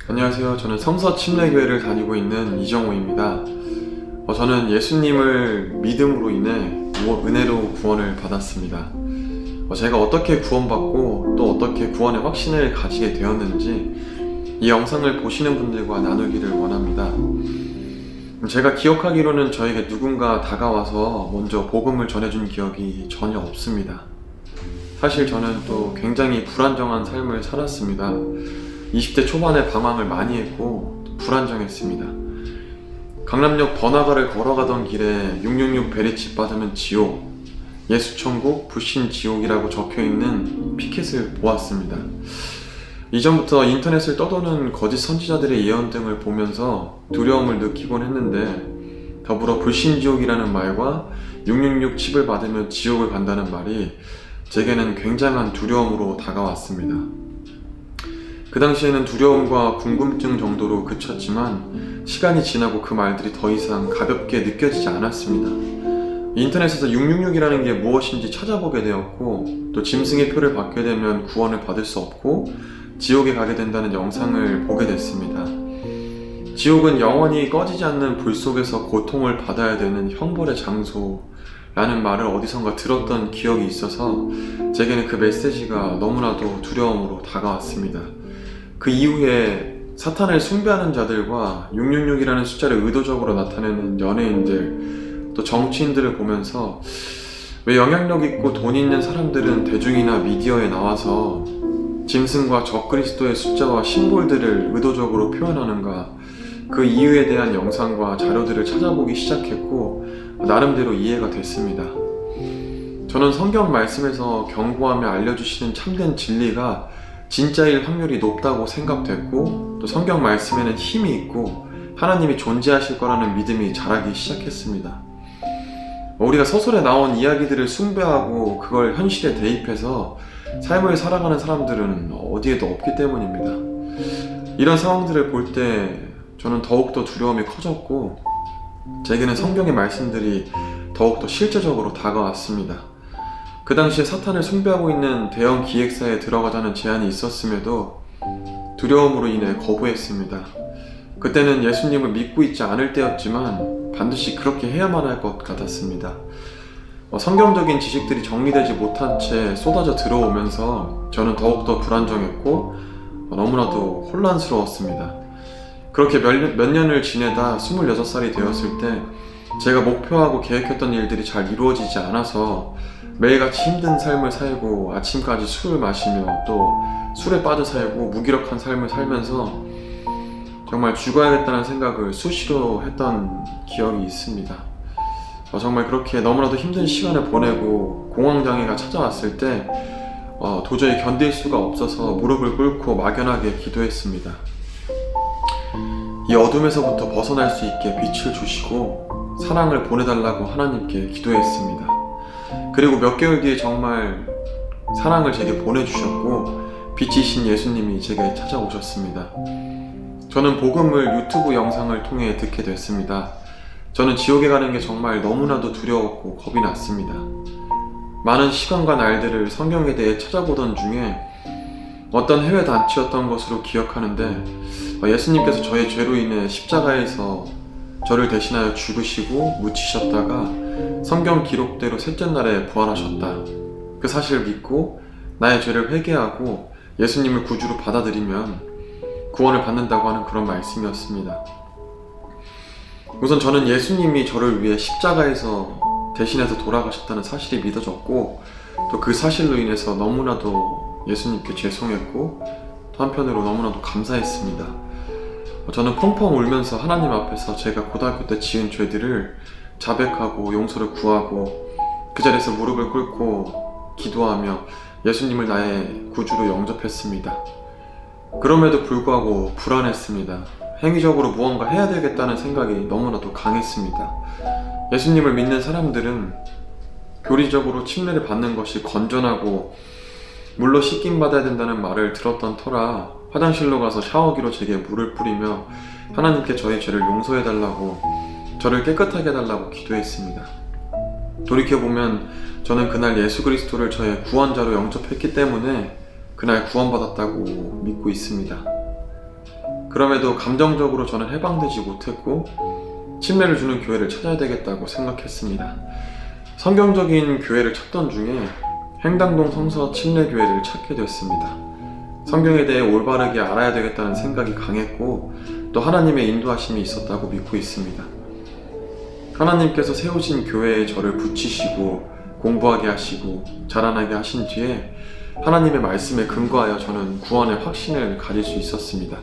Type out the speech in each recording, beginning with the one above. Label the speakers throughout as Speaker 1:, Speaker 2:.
Speaker 1: 안녕하세요. 저는 성서침례교회를 다니고 있는 이정호입니다. 저는 예수님을 믿음으로 인해 은혜로 구원을 받았습니다. 제가 어떻게 구원받고 또 어떻게 구원의 확신을 가지게 되었는지 이 영상을 보시는 분들과 나누기를 원합니다. 제가 기억하기로는 저에게 누군가 다가와서 먼저 복음을 전해준 기억이 전혀 없습니다. 사실 저는 또 굉장히 불안정한 삶을 살았습니다. 20대 초반에 방황을 많이 했고 불안정했습니다. 강남역 번화가를 걸어가던 길에 666 베리집 받으면 지옥, 예수천국, 불신지옥이라고 적혀있는 피켓을 보았습니다. 이전부터 인터넷을 떠도는 거짓 선지자들의 예언 등을 보면서 두려움을 느끼곤 했는데, 더불어 불신지옥이라는 말과 666 칩을 받으면 지옥을 간다는 말이 제게는 굉장한 두려움으로 다가왔습니다. 그 당시에는 두려움과 궁금증 정도로 그쳤지만 시간이 지나고 그 말들이 더 이상 가볍게 느껴지지 않았습니다. 인터넷에서 666이라는 게 무엇인지 찾아보게 되었고, 또 짐승의 표를 받게 되면 구원을 받을 수 없고 지옥에 가게 된다는 영상을 보게 됐습니다. 지옥은 영원히 꺼지지 않는 불 속에서 고통을 받아야 되는 형벌의 장소라는 말을 어디선가 들었던 기억이 있어서 제게는 그 메시지가 너무나도 두려움으로 다가왔습니다. 그 이후에 사탄을 숭배하는 자들과 666이라는 숫자를 의도적으로 나타내는 연예인들, 또 정치인들을 보면서 왜 영향력 있고 돈 있는 사람들은 대중이나 미디어에 나와서 짐승과 적그리스도의 숫자와 심볼들을 의도적으로 표현하는가, 그 이유에 대한 영상과 자료들을 찾아보기 시작했고 나름대로 이해가 됐습니다. 저는 성경 말씀에서 경고하며 알려주시는 참된 진리가 진짜일 확률이 높다고 생각됐고, 또 성경 말씀에는 힘이 있고 하나님이 존재하실 거라는 믿음이 자라기 시작했습니다. 우리가 서술에 나온 이야기들을 숭배하고 그걸 현실에 대입해서 삶을 살아가는 사람들은 어디에도 없기 때문입니다. 이런 상황들을 볼 때 저는 더욱더 두려움이 커졌고, 제게는 성경의 말씀들이 더욱더 실제적으로 다가왔습니다. 그 당시에 사탄을 숭배하고 있는 대형 기획사에 들어가자는 제안이 있었음에도 두려움으로 인해 거부했습니다. 그때는 예수님을 믿고 있지 않을 때였지만 반드시 그렇게 해야만 할 것 같았습니다. 성경적인 지식들이 정리되지 못한 채 쏟아져 들어오면서 저는 더욱더 불안정했고 너무나도 혼란스러웠습니다. 그렇게 몇 년을 지내다 26살이 되었을 때 제가 목표하고 계획했던 일들이 잘 이루어지지 않아서 매일같이 힘든 삶을 살고 아침까지 술을 마시며 또 술에 빠져 살고 무기력한 삶을 살면서 정말 죽어야겠다는 생각을 수시로 했던 기억이 있습니다. 정말 그렇게 너무나도 힘든 시간을 보내고 공황장애가 찾아왔을 때 도저히 견딜 수가 없어서 무릎을 꿇고 막연하게 기도했습니다. 이 어둠에서부터 벗어날 수 있게 빛을 주시고 사랑을 보내달라고 하나님께 기도했습니다. 그리고 몇 개월 뒤에 정말 사랑을 제게 보내주셨고 빛이신 예수님이 제게 찾아오셨습니다. 저는 복음을 유튜브 영상을 통해 듣게 됐습니다. 저는 지옥에 가는 게 정말 너무나도 두려웠고 겁이 났습니다. 많은 시간과 날들을 성경에 대해 찾아보던 중에 어떤 해외 단체였던 것으로 기억하는데, 예수님께서 저의 죄로 인해 십자가에서 저를 대신하여 죽으시고 묻히셨다가 성경 기록대로 셋째 날에 부활하셨다. 그 사실을 믿고 나의 죄를 회개하고 예수님을 구주로 받아들이면 구원을 받는다고 하는 그런 말씀이었습니다. 우선 저는 예수님이 저를 위해 십자가에서 대신해서 돌아가셨다는 사실이 믿어졌고, 또 그 사실로 인해서 너무나도 예수님께 죄송했고 또 한편으로 너무나도 감사했습니다. 저는 펑펑 울면서 하나님 앞에서 제가 고등학교 때 지은 죄들을 자백하고 용서를 구하고 그 자리에서 무릎을 꿇고 기도하며 예수님을 나의 구주로 영접했습니다. 그럼에도 불구하고 불안했습니다. 행위적으로 무언가 해야 되겠다는 생각이 너무나도 강했습니다. 예수님을 믿는 사람들은 교리적으로 침례를 받는 것이 건전하고 물로 씻김 받아야 된다는 말을 들었던 터라 화장실로 가서 샤워기로 제게 물을 뿌리며 하나님께 저의 죄를 용서해달라고, 저를 깨끗하게 해달라고 기도했습니다. 돌이켜보면 저는 그날 예수 그리스도를 저의 구원자로 영접했기 때문에 그날 구원받았다고 믿고 있습니다. 그럼에도 감정적으로 저는 해방되지 못했고 침례를 주는 교회를 찾아야 되겠다고 생각했습니다. 성경적인 교회를 찾던 중에 행당동 성서 침례교회를 찾게 됐습니다. 성경에 대해 올바르게 알아야 되겠다는 생각이 강했고 또 하나님의 인도하심이 있었다고 믿고 있습니다. 하나님께서 세우신 교회에 저를 붙이시고 공부하게 하시고 자라나게 하신 뒤에 하나님의 말씀에 근거하여 저는 구원의 확신을 가질 수 있었습니다.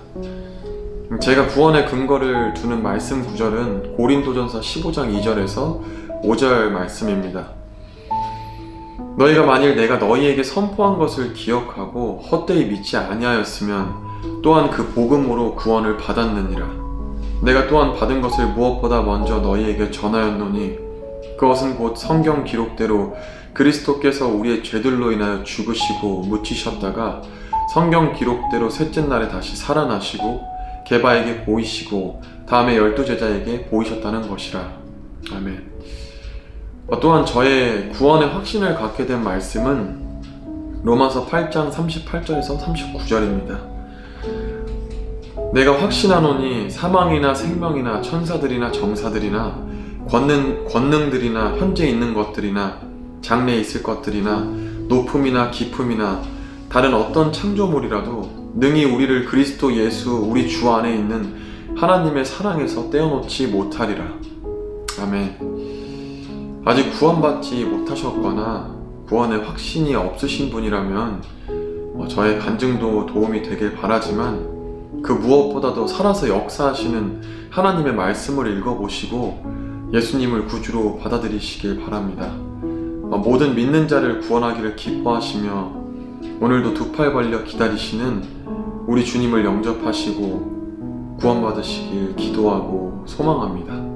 Speaker 1: 제가 구원의 근거를 두는 말씀 구절은 고린도전서 15장 2절에서 5절 말씀입니다. 너희가 만일 내가 너희에게 선포한 것을 기억하고 헛되이 믿지 아니하였으면 또한 그 복음으로 구원을 받았느니라. 내가 또한 받은 것을 무엇보다 먼저 너희에게 전하였노니 그것은 곧 성경 기록대로 그리스도께서 우리의 죄들로 인하여 죽으시고 묻히셨다가 성경 기록대로 셋째 날에 다시 살아나시고 게바에게 보이시고 다음에 12제자에게 보이셨다는 것이라. 아멘. 또한 저의 구원의 확신을 갖게 된 말씀은 로마서 8장 38절에서 39절입니다. 내가 확신하노니 사망이나 생명이나 천사들이나 정사들이나 권능들이나 현재 있는 것들이나 장래에 있을 것들이나 높음이나 깊음이나 다른 어떤 창조물이라도 능히 우리를 그리스도 예수 우리 주 안에 있는 하나님의 사랑에서 떼어놓지 못하리라. 아멘. 아직 구원받지 못하셨거나 구원의 확신이 없으신 분이라면 저의 간증도 도움이 되길 바라지만 그 무엇보다도 살아서 역사하시는 하나님의 말씀을 읽어보시고 예수님을 구주로 받아들이시길 바랍니다. 모든 믿는 자를 구원하기를 기뻐하시며 오늘도 두 팔 벌려 기다리시는 우리 주님을 영접하시고 구원받으시길 기도하고 소망합니다.